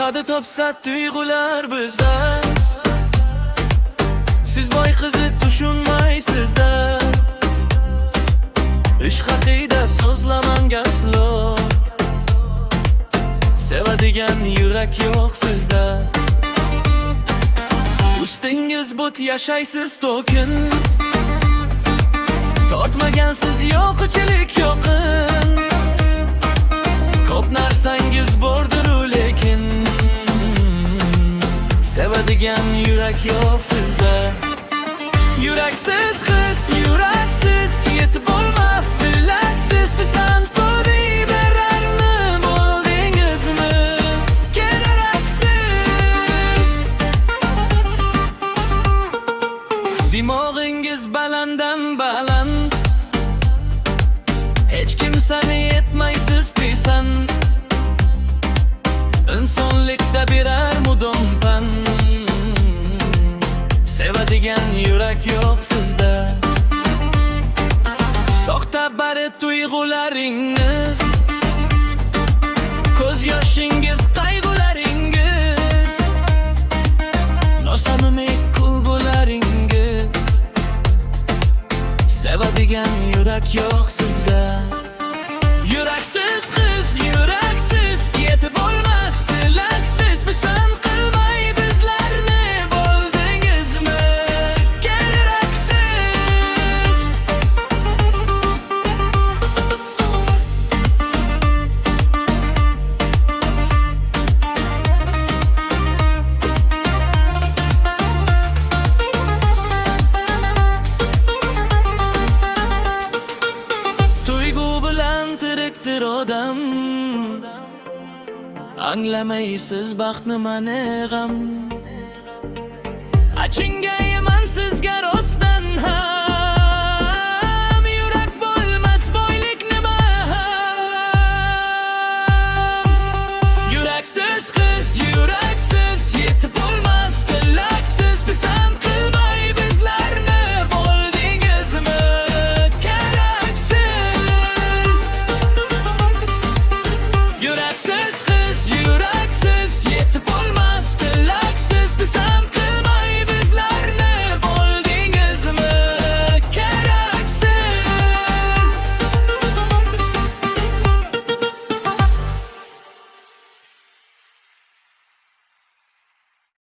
Tadı topsa tuyg'ular bizda. Siz boy qizni tushunmaysizda. Ish haqida so'zlamangan aslo. Sevadigan yurak yo'q sizda. Ustingiz but yashaysiz to'kin. Tortmagansiz yo'qchilik yoqin. Ko'p narsangiz bordir lekin sevadigan yurak yo'q sizda. Yuraksiz qiz, yuraksiz yetib bo'lmas tilaksiz. Pisand qilib berarmi bo'ldingizmi keraksiz. Dimog'ingiz balanddan baland, hech kimsani yetmaysiz pisand. İnsonlikda birer mudom pan. Sevadigan yurak yo'q sizda. Soxta bari tuyg'ularingiz, ko'z yoshingiz, qayg'ularingiz, nosamimiy kulgularingiz. Sevadigan yurak yo'q sizda. Yuraksiz qiz, yuraksiz yetib olmas tilaksiz. Pisand qilmay bizlarni bo'ldingizmi keraksiz. Tuyg'u bilan tirikdir odam. Anglamaysiz baxt nimani g'am. Achingayaman sizga rostdan ham. Yurak bo'lmas boylik nima ham. Yuraksiz qiz,